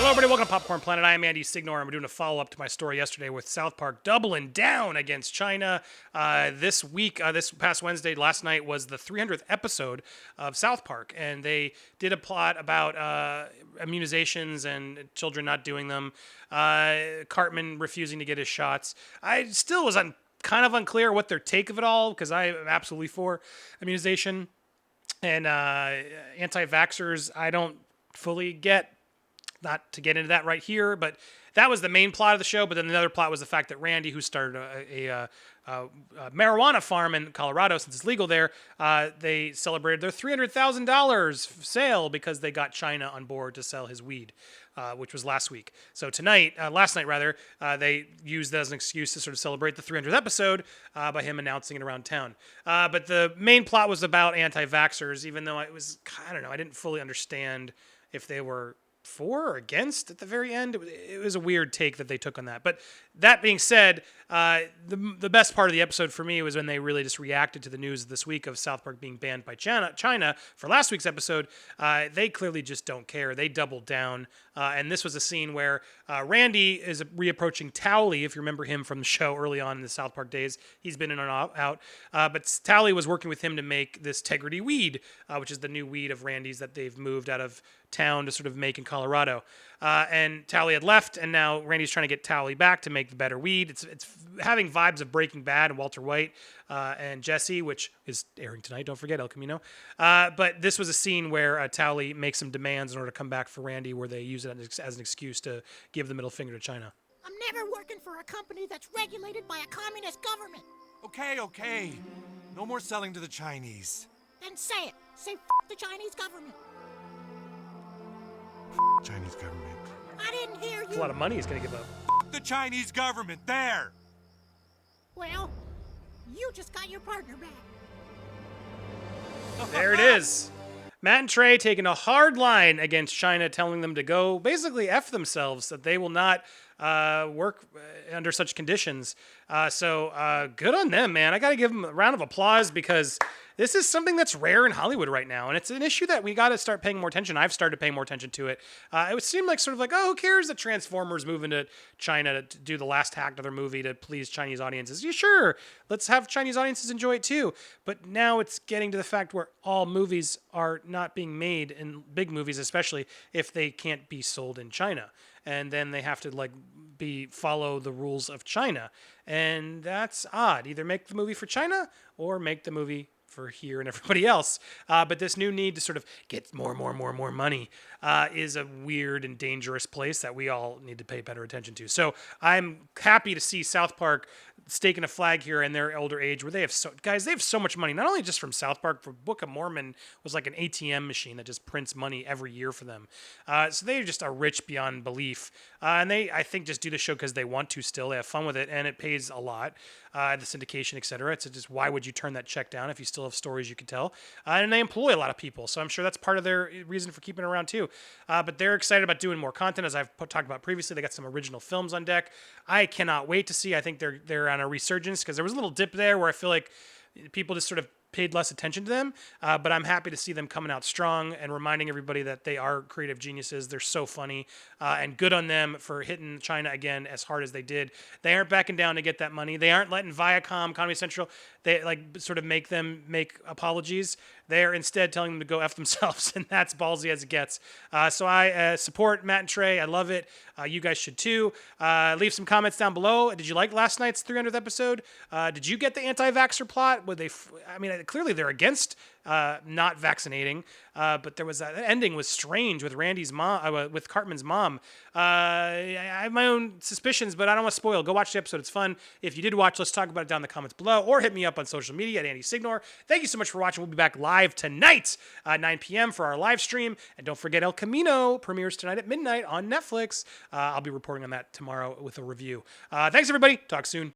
Hello, everybody. Welcome to Popcorn Planet. I am Andy Signor. I'm doing a follow-up to my story yesterday with South Park doubling down against China. This week, this past Wednesday, last night, was the 300th episode of South Park, and they did a plot about immunizations and children not doing them, Cartman refusing to get his shots. I still was kind of unclear what their take of it all, because I am absolutely for immunization, and anti-vaxxers I don't fully get. Not to get into that right here, but that was the main plot of the show. But then another plot was the fact that Randy, who started a marijuana farm in Colorado, since it's legal there, they celebrated their $300,000 sale because they got China on board to sell his weed, which was last week. So last night, they used that as an excuse to sort of celebrate the 300th episode by him announcing it around town. But the main plot was about anti-vaxxers, even though I didn't fully understand if they were for or against at the very end. It was a weird take that they took on that. But that being said, the best part of the episode for me was when they really just reacted to the news this week of South Park being banned by China for last week's episode. They clearly just don't care. They doubled down. And this was a scene where Randy is reapproaching Towley, if you remember him from the show early on in the South Park days. He's been in and out. But Towley was working with him to make this Tegrity weed, which is the new weed of Randy's that they've moved out of town to sort of make in Colorado. And Towley had left, and now Randy's trying to get Towley back to make the better weed. It's having vibes of Breaking Bad and Walter White and Jesse, which is airing tonight. Don't forget El Camino. But this was a scene where Towley makes some demands in order to come back for Randy, where they use it as an excuse to give the middle finger to China. I'm never working for a company that's regulated by a communist government. Okay. No more selling to the Chinese. Then say it. Say the Chinese government. Chinese government. I didn't hear you. That's a lot of money he's going to give up. The Chinese government, there! Well, you just got your partner back. There it is. Matt and Trey taking a hard line against China, telling them to go basically F themselves, that they will not work under such conditions. So good on them, man. I got to give them a round of applause, because this is something that's rare in Hollywood right now, and it's an issue that we got to start paying more attention. I've started paying more attention to it. It would seem like sort of like, oh, who cares that Transformers move into China to do the last act of their movie to please Chinese audiences? Yeah, sure, let's have Chinese audiences enjoy it too. But now it's getting to the fact where all movies are not being made, in big movies especially, if they can't be sold in China. And then they have to follow the rules of China. And that's odd. Either make the movie for China or make the movie for here and everybody else. But this new need to sort of get more money is a weird and dangerous place that we all need to pay better attention to. So I'm happy to see South Park staking a flag here in their older age, where they have so much money, not only just from South Park, for Book of Mormon was like an ATM machine that just prints money every year for them. So they just are rich beyond belief. And they, I think, just do the show because they want to still. They have fun with it, and it pays a lot. The syndication, et cetera. It's just, why would you turn that check down if you still have stories you can tell? And they employ a lot of people, so I'm sure that's part of their reason for keeping it around too. But they're excited about doing more content, as I've talked about previously. They got some original films on deck. I cannot wait to see. I think they're on a resurgence, because there was a little dip there where I feel like people just sort of paid less attention to them, but I'm happy to see them coming out strong and reminding everybody that they are creative geniuses. They're so funny, and good on them for hitting China again as hard as they did. They aren't backing down to get that money. They aren't letting Viacom, Comedy Central, they sort of make them make apologies. They're instead telling them to go F themselves, and that's ballsy as it gets. So I support Matt and Trey. I love it. You guys should too. Leave some comments down below. Did you like last night's 300th episode? Did you get the anti-vaxxer plot? Clearly they're against not vaccinating, but there was that ending was strange with Randy's mom, with Cartman's mom. I have my own suspicions, but I don't want to spoil. Go watch the episode; it's fun. If you did watch, let's talk about it down in the comments below, or hit me up on social media at Andy Signor. Thank you so much for watching. We'll be back live tonight, 9 p.m. for our live stream, and don't forget El Camino premieres tonight at midnight on Netflix. I'll be reporting on that tomorrow with a review. Thanks everybody. Talk soon.